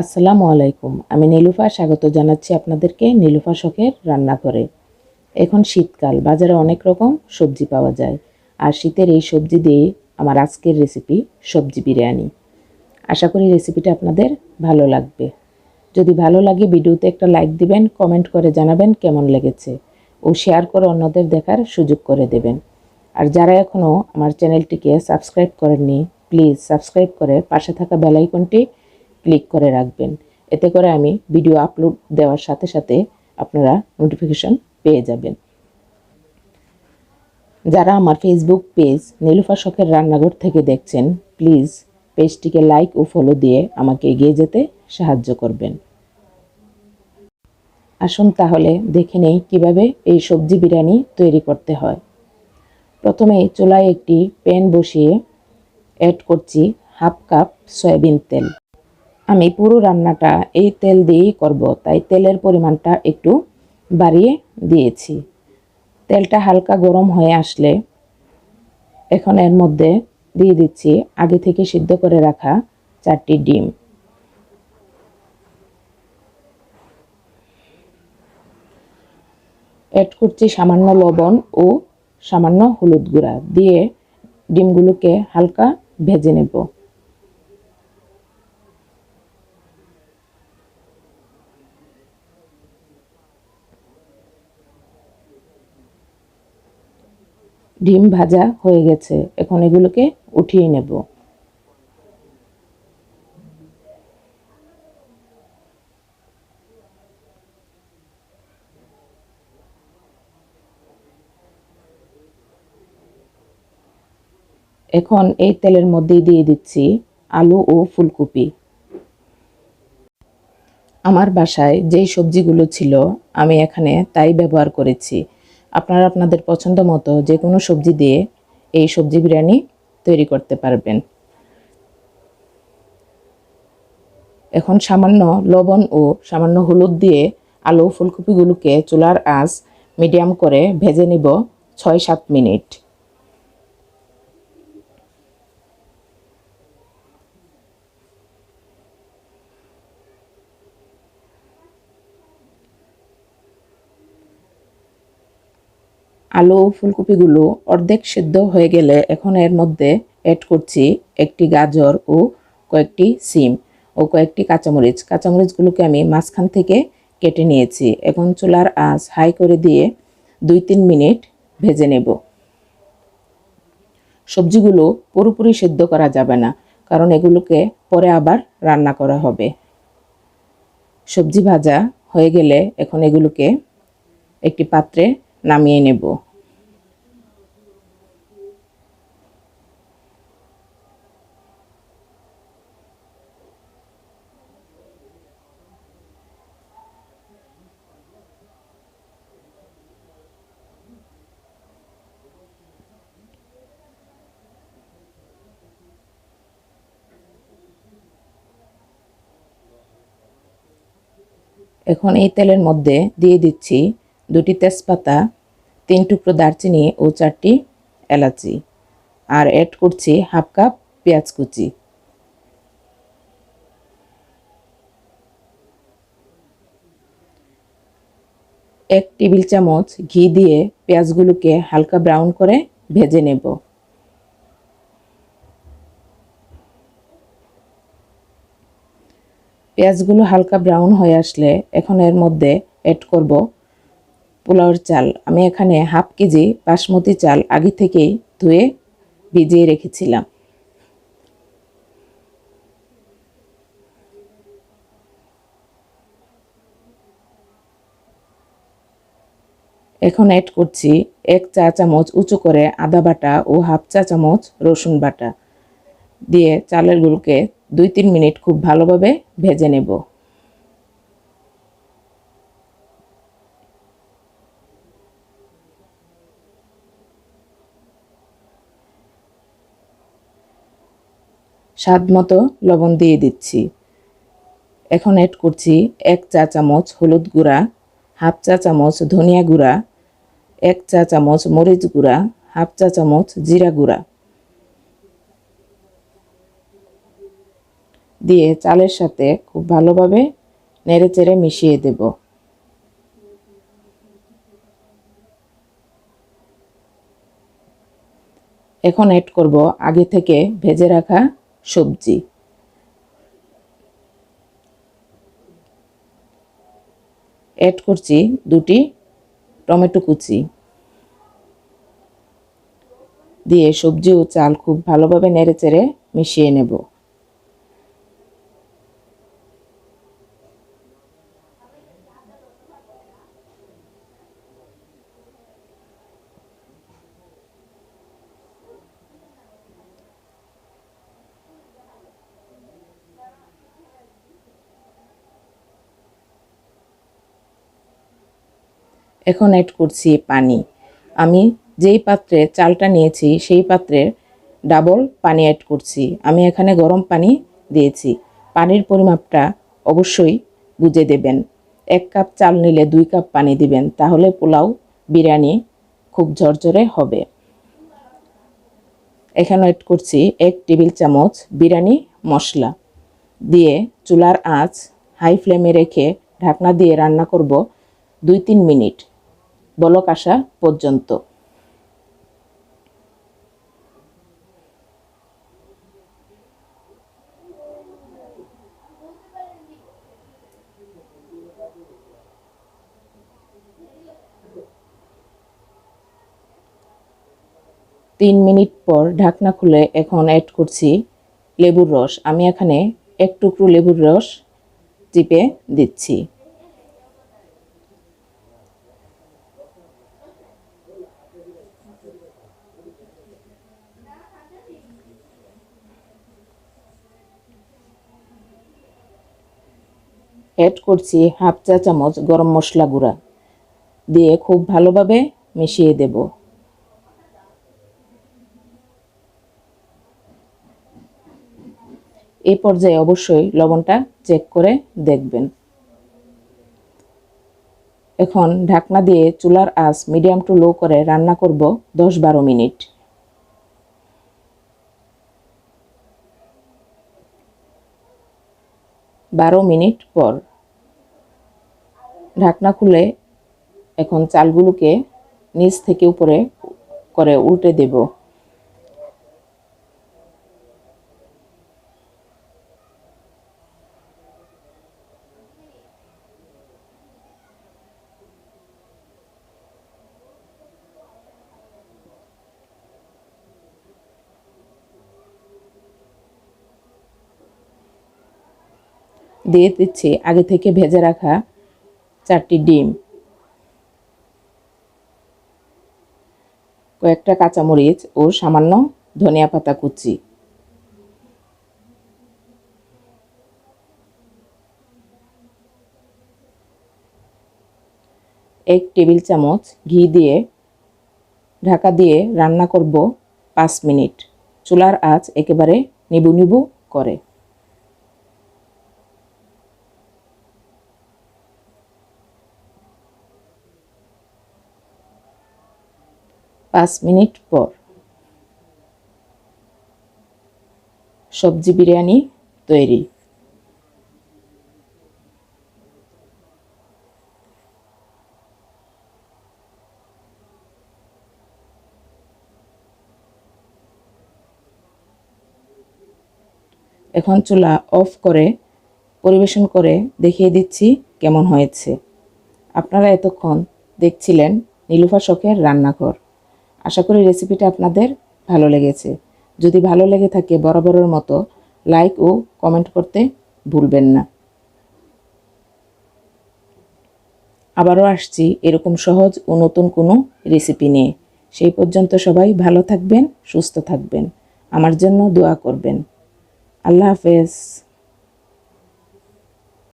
আসসালামু আলাইকুম। আমি নীলুফা স্বাগত জানাচ্ছি আপনাদেরকে নীলুফা শখের রান্নাঘরে। এখন শীতকাল, বাজারে অনেক রকম সবজি পাওয়া যায়। আর শীতের এই সবজি দিয়ে আমার আজকের রেসিপি সবজি বিরিয়ানি। আশা করি রেসিপিটা আপনাদের ভালো লাগবে। যদি ভালো লাগে ভিডিওতে একটা লাইক দিবেন, কমেন্ট করে জানাবেন কেমন লেগেছে ও শেয়ার করে অন্যদের দেখার সুযোগ করে দেবেন। আর যারা এখনও আমার চ্যানেলটিকে সাবস্ক্রাইব করেননি, প্লিজ সাবস্ক্রাইব করে পাশে থাকা বেল আইকনটি ক্লিক করে রাখবেন। এতে করে আমি ভিডিও আপলোড দেওয়ার সাথে সাথে আপনারা নোটিফিকেশন পেয়ে যাবেন। যারা আমার ফেসবুক পেজ নীলুফা শখের রান্নাঘর থেকে দেখছেন, প্লিজ পেজটিকে লাইক ও ফলো দিয়ে আমাকে এগিয়ে যেতে সাহায্য করবেন। আসুন তাহলে দেখে নেই কিভাবে এই সবজি বিরিয়ানি তৈরি করতে হয়। প্রথমেই চুলায় একটি প্যান বসিয়ে অ্যাড করছি হাফ কাপ সয়াবিন তেল। আমি পুরো রান্নাটা এই তেল দিয়েই করব, তাই তেলের পরিমাণটা একটু বাড়িয়ে দিয়েছি। তেলটা হালকা গরম হয়ে আসলে এখন এর মধ্যে দিয়ে দিচ্ছি আগে থেকে সিদ্ধ করে রাখা 4টি ডিম। অ্যাড করছি সামান্য লবণ ও সামান্য হলুদ গুঁড়া দিয়ে ডিমগুলোকে হালকা ভেজে নেব। ডিম ভাজা হয়ে গেছে, এখন এগুলোকে উঠিয়ে নেব। এখন এই তেলের মধ্যেই দিয়ে দিচ্ছি আলু ও ফুলকপি। আমার বাসায় যেই সবজিগুলো ছিল আমি এখানে তাই ব্যবহার করেছি। আপনারা আপনাদের পছন্দ মতো যে কোনো সবজি দিয়ে এই সবজি বিরিয়ানি তৈরি করতে পারবেন। এখন সামান্য লবণ ও সামান্য হলুদ দিয়ে আলু ফুলকপিগুলোকে চুলার আঁচ মিডিয়াম করে ভেজে নিব 6-7 মিনিট। আলু ও ফুলকপিগুলো অর্ধেক সিদ্ধ হয়ে গেলে এখন এর মধ্যে অ্যাড করছি একটি গাজর ও কয়েকটি সিম ও কয়েকটি কাঁচামরিচ। কাঁচামরিচগুলোকে আমি মাঝখান থেকে কেটে নিয়েছি। এখন চুলার আঁচ হাই করে দিয়ে 2-3 মিনিট ভেজে নেব। সবজিগুলো পুরোপুরি সিদ্ধ করা যাবে না, কারণ এগুলোকে পরে আবার রান্না করা হবে। সবজি ভাজা হয়ে গেলে এখন এগুলোকে একটি পাত্রে নামিয়ে নেব। এখন এই তেলের মধ্যে দিয়ে দিচ্ছি 2টি তেজপাতা, 3 টুকরো দারচিনি ও 4টি এলাচি, আর অ্যাড করছি হাফ কাপ পেঁয়াজ কুচি। এক টেবিল চামচ ঘি দিয়ে পেঁয়াজগুলোকে হালকা ব্রাউন করে ভেজে নেব। পেঁয়াজগুলো হালকা ব্রাউন হয়ে আসলে এখন এর মধ্যে অ্যাড করব পোলাওর চাল। আমি এখানে হাফ কেজি বাসমতি চাল আগে থেকেই ধুয়ে ভিজিয়ে রেখেছিলাম। এখন অ্যাড করছি 1 চা চামচ উঁচু করে আদা বাটা ও হাফ চা চামচ রসুন বাটা দিয়ে চালেরগুলোকে 2-3 মিনিট খুব ভালোভাবে ভেজে নেব। স্বাদ মতো লবণ দিয়ে দিচ্ছি। এখন অ্যাড করছি 1 চা চামচ হলুদ গুঁড়া, হাফ চা চামচ ধনিয়া গুঁড়া, 1 চা চামচ মরিচ গুঁড়া, হাফ চা চামচ জিরা গুঁড়া। দিয়ে চালের সাথে খুব ভালোভাবে নেড়েচেড়ে মিশিয়ে দেব। এখন অ্যাড করব আগে থেকে ভেজে রাখা সবজি। অ্যাড করছি 2টি টমেটো কুচি। দিয়ে সবজি ও চাল খুব ভালোভাবে নেড়েচেড়ে মিশিয়ে নেব। এখন অ্যাড করছি পানি। আমি যেই পাত্রে চালটা নিয়েছি সেই পাত্রে ডাবল পানি অ্যাড করছি। আমি এখানে গরম পানি দিয়েছি। পানির পরিমাপটা অবশ্যই বুঝে দেবেন। 1 কাপ চাল নিলে 2 কাপ পানি দিবেন, তাহলে পোলাও বিরিয়ানি খুব ঝরঝরে হবে। এখানে অ্যাড করছি 1 টেবিল চামচ বিরিয়ানি মশলা। দিয়ে চুলার আঁচ হাই ফ্লেমে রেখে ঢাকনা দিয়ে রান্না করব 2-3 মিনিট বলক আসা পর্যন্ত। তিন মিনিট পর ঢাকনা খুলে এখন অ্যাড করছি লেবুর রস। আমি এখানে 1 টুকরো লেবুর রস চিপে দিচ্ছি। অ্যাড করছি হাফ চা চামচ গরম মশলা গুঁড়া। দিয়ে খুব ভালোভাবে মিশিয়ে দেব। এই পর্যায়ে অবশ্যই লবণটা চেক করে দেখবেন। এখন ঢাকনা দিয়ে চুলার আঁচ মিডিয়াম টু লো করে রান্না করব 10-12 মিনিট। 12 মিনিট পর ঢাকনা খুলে এখন চালগুলোকে নিচ থেকে উপরে করে উল্টে দেব। দিয়ে দিচ্ছি আগে থেকে ভেজে রাখা 4টি ডিম, কয়েকটা কাঁচামরিচ ও সামান্য ধনিয়া পাতা কুচি। এক টেবিল চামচ ঘি দিয়ে ঢাকা দিয়ে রান্না করব 5 মিনিট। চুলার আঁচ একেবারে নিবু নিবু করে। 5 মিনিট পর সবজি বিরিয়ানি তৈরি। এখন চুলা অফ করে পরিবেশন করে দেখিয়ে দিচ্ছি কেমন হয়েছে। আপনারা এতক্ষণ দেখছিলেন নীলুফা শখের রান্নাঘর। আশা করি রেসিপিটা আপনাদের ভালো লেগেছে। যদি ভালো লেগে থাকে বরাবরের মতো লাইক ও কমেন্ট করতে ভুলবেন না। আবারও আসছি এরকম সহজ ও নতুন কোনো রেসিপি নিয়ে। সেই পর্যন্ত সবাই ভালো থাকবেন, সুস্থ থাকবেন, আমার জন্য দোয়া করবেন। আল্লাহ হাফেজ।